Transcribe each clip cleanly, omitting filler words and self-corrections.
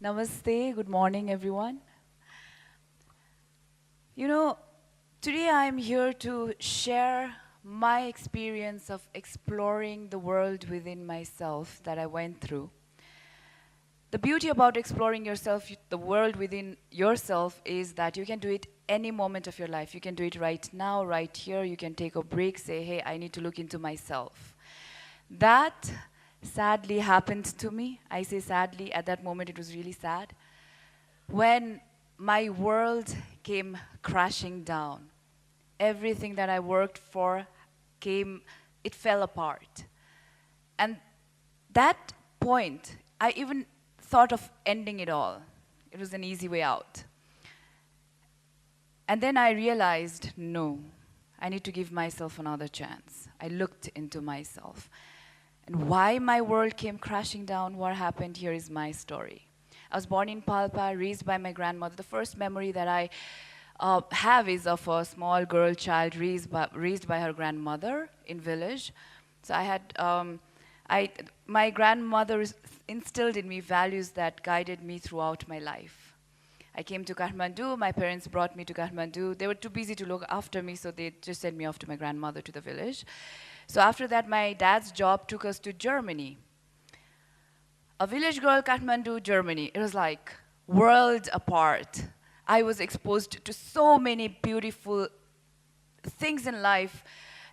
Namaste, good morning, everyone. You know, today I am here to share my experience of exploring the world within myself that I went through. The beauty about exploring yourself, the world within yourself, is that you can do it any moment of your life. You can do it right now, right here. You can take a break, say, hey, I need to look into myself. That sadly happened to me. I say sadly, at that moment it was really sad. When my world came crashing down, everything that I worked for it fell apart. And that point, I even thought of ending it all. It was an easy way out. And then I realized, no, I need to give myself another chance. I looked into myself. And why my world came crashing down, what happened here is my story. I was born in Palpa, raised by my grandmother. The first memory that I have is of a small girl child raised by her grandmother in village. So my grandmother instilled in me values that guided me throughout my life. I came to Kathmandu, my parents brought me to Kathmandu. They were too busy to look after me, so they just sent me off to my grandmother to the village. So after that, my dad's job took us to Germany. A village girl, Kathmandu, Germany. It was like world apart. I was exposed to so many beautiful things in life.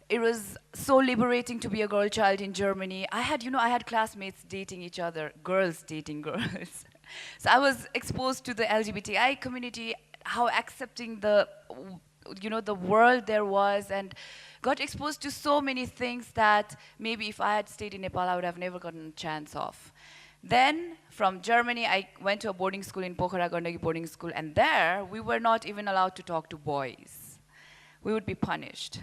It was so liberating to be a girl child in Germany. I had classmates dating each other, girls dating girls. So I was exposed to the LGBTI community, how accepting the world there was, and got exposed to so many things that maybe if I had stayed in Nepal, I would have never gotten a chance of. Then, from Germany, I went to a boarding school in Pokhara, Gandaki boarding school, and there, we were not even allowed to talk to boys. We would be punished.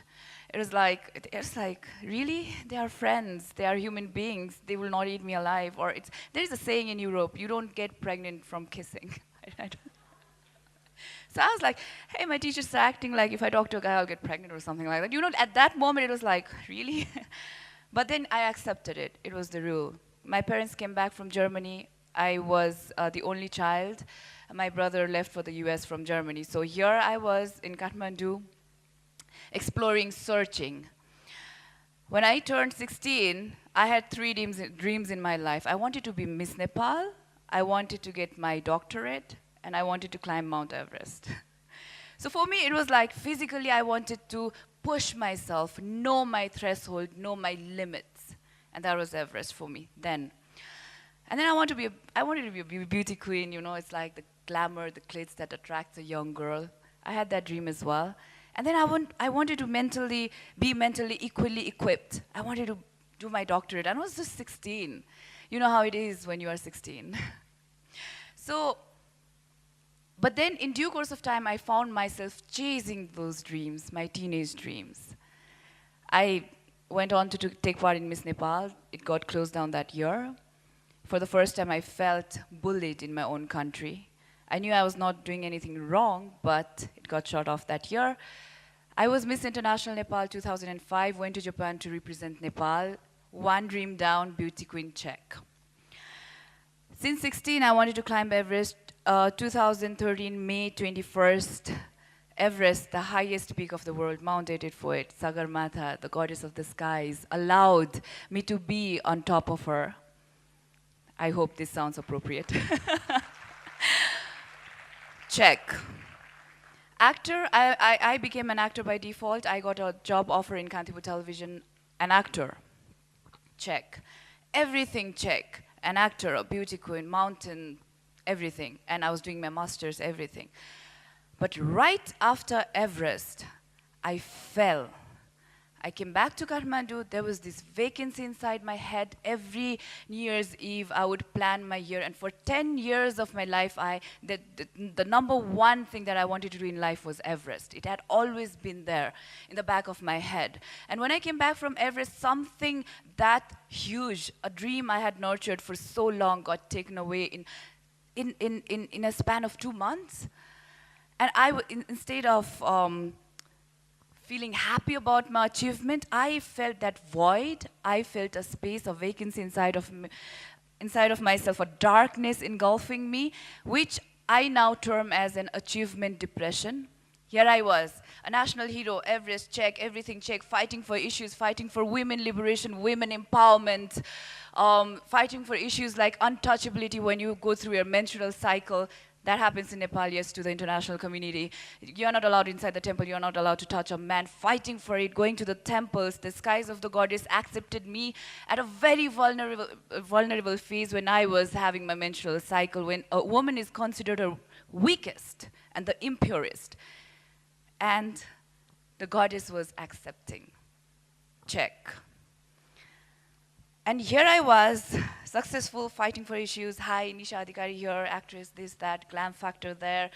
It was like, really? They are friends, they are human beings, they will not eat me alive. Or there is a saying in Europe, you don't get pregnant from kissing. So I was like, hey, my teacher's acting like if I talk to a guy, I'll get pregnant or something like that. You know, at that moment, it was like, really? But then I accepted it. It was the rule. My parents came back from Germany. I was the only child. My brother left for the US from Germany. So here I was in Kathmandu, exploring, searching. When I turned 16, I had three dreams in my life. I wanted to be Miss Nepal, I wanted to get my doctorate, and I wanted to climb Mount Everest. So for me, it was like physically I wanted to push myself, know my threshold, know my limits. And that was Everest for me then. And then I wanted to be a beauty queen, you know, it's like the glamour, the glitz that attracts a young girl. I had that dream as well. And then I wanted to be mentally equally equipped. I wanted to do my doctorate, and I was just 16. You know how it is when you are 16. So, but then in due course of time, I found myself chasing those dreams, my teenage dreams. I went on to take part in Miss Nepal. It got closed down that year. For the first time, I felt bullied in my own country. I knew I was not doing anything wrong, but it got shut off that year. I was Miss International Nepal 2005, went to Japan to represent Nepal. One dream down, beauty queen check. Since 16, I wanted to climb Everest. 2013, May 21st, Everest, the highest peak of the world, Mount 84, Sagarmatha, the goddess of the skies, allowed me to be on top of her. I hope this sounds appropriate. Check. Actor, I became an actor by default. I got a job offer in Kantipur Television, an actor. Check. Everything check. An actor, a beauty queen, mountain, everything. And I was doing my master's, everything. But right after Everest, I fell. I came back to Kathmandu, there was this vacancy inside my head. Every New Year's Eve, I would plan my year, and for 10 years of my life, the number one thing that I wanted to do in life was Everest. It had always been there in the back of my head. And when I came back from Everest, something that huge, a dream I had nurtured for so long, got taken away in a span of 2 months. And instead of feeling happy about my achievement, I felt that void. I felt a space, a vacancy inside inside of myself, a darkness engulfing me, which I now term as an achievement depression. Here I was, a national hero, Everest check, everything check, fighting for issues, fighting for women liberation, women empowerment, fighting for issues like untouchability when you go through your menstrual cycle. That happens in Nepal, yes, to the international community. You're not allowed inside the temple, you're not allowed to touch a man, fighting for it, going to the temples. The skies of the goddess accepted me at a very vulnerable phase when I was having my menstrual cycle, when a woman is considered her weakest and the impurest. And the goddess was accepting. Check. And here I was, successful, fighting for issues. Hi, Nisha Adhikari here, actress, this, that, glam factor there,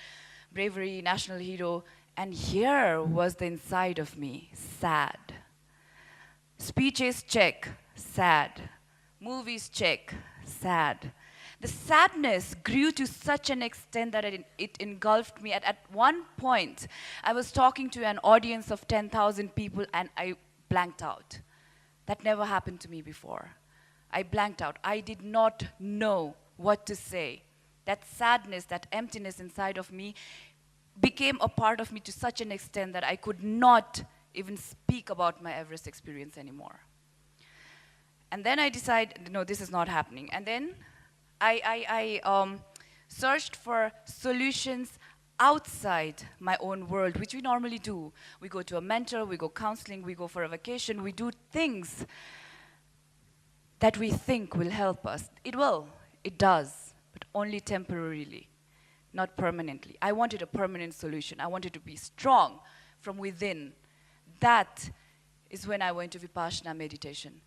bravery, national hero. And here was the inside of me, sad. Speeches, check, sad. Movies, check, sad. The sadness grew to such an extent that it engulfed me. At one point, I was talking to an audience of 10,000 people and I blanked out. That never happened to me before. I blanked out. I did not know what to say. That sadness, that emptiness inside of me became a part of me to such an extent that I could not even speak about my Everest experience anymore. And then I decided, no, this is not happening. And then I searched for solutions outside my own world, which we normally do. We go to a mentor, we go counseling, we go for a vacation, we do things that we think will help us. It will, it does, but only temporarily, not permanently. I wanted a permanent solution. I wanted to be strong from within. That is when I went to Vipassana meditation.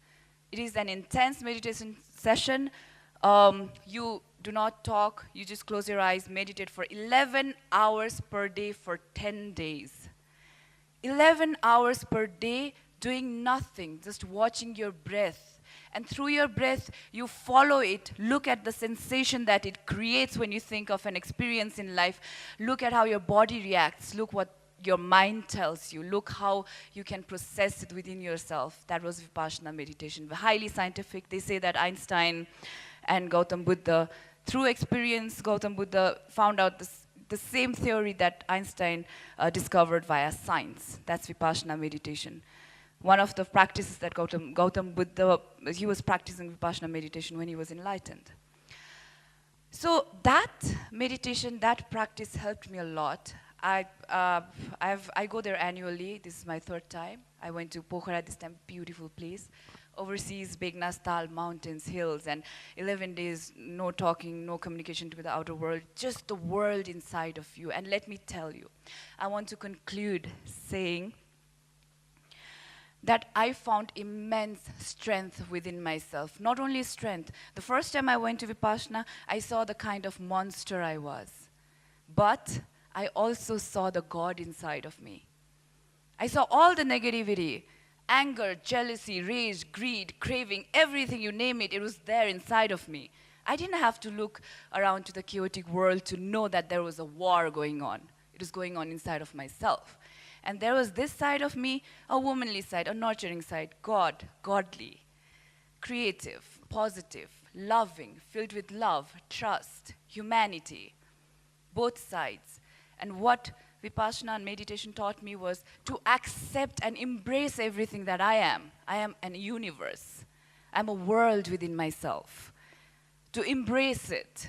It is an intense meditation session. You do not talk, you just close your eyes, meditate for 11 hours per day for 10 days. 11 hours per day doing nothing, just watching your breath. And through your breath, you follow it. Look at the sensation that it creates when you think of an experience in life. Look at how your body reacts. Look what your mind tells you. Look how you can process it within yourself. That was Vipassana meditation. Highly scientific. They say that Einstein and Gautam Buddha, through experience, Gautam Buddha found out the same theory that Einstein discovered via science. That's Vipassana meditation. One of the practices that Gautam Buddha, he was practicing Vipassana meditation when he was enlightened. So that meditation, that practice helped me a lot. I go there annually. This is my third time. I went to Pokhara this time, beautiful place. Overseas, Begnas Tal, mountains, hills, and 11 days, no talking, no communication with the outer world, just the world inside of you. And let me tell you, I want to conclude saying that I found immense strength within myself. Not only strength. The first time I went to Vipassana, I saw the kind of monster I was. But I also saw the God inside of me. I saw all the negativity, anger, jealousy, rage, greed, craving, everything, you name it, it was there inside of me. I didn't have to look around to the chaotic world to know that there was a war going on. It was going on inside of myself. And there was this side of me, a womanly side, a nurturing side, godly, creative, positive, loving, filled with love, trust, humanity, both sides. And what Vipassana and meditation taught me was to accept and embrace everything that I am. I am an universe. I'm a world within myself. To embrace it,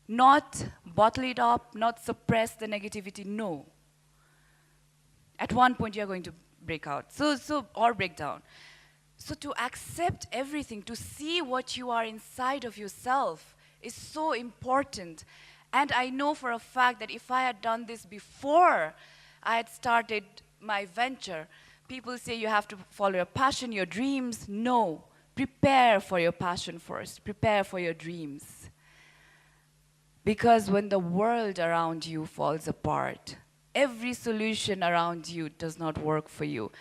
not bottle it up, not suppress the negativity, no. At one point, you're going to break out, or break down. So to accept everything, to see what you are inside of yourself is so important. And I know for a fact that if I had done this before I had started my venture, people say you have to follow your passion, your dreams. No, prepare for your passion first. Prepare for your dreams. Because when the world around you falls apart, every solution around you does not work for you.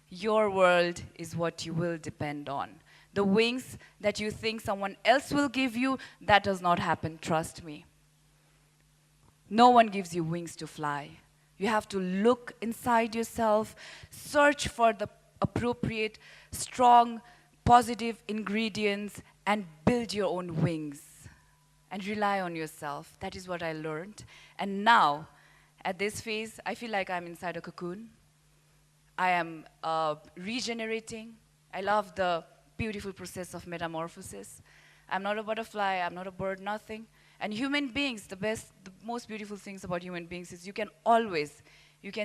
Your world is what you will depend on. The wings that you think someone else will give you, that does not happen, trust me. No one gives you wings to fly. You have to look inside yourself, search for the appropriate, strong positive ingredients, and build your own wings and rely on yourself. That is what I learned. And now, at this phase, I feel like I'm inside a cocoon. I am regenerating. I love the beautiful process of metamorphosis. I'm not a butterfly, I'm not a bird, nothing. And human beings, the most beautiful things about human beings is you can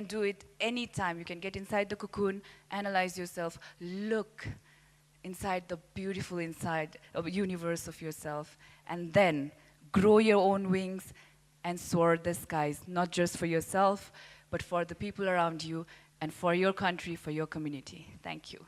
do it anytime. You can get inside the cocoon, analyze yourself, look inside the beautiful universe of yourself, and then grow your own wings and soar the skies, not just for yourself, but for the people around you and for your country, for your community. Thank you.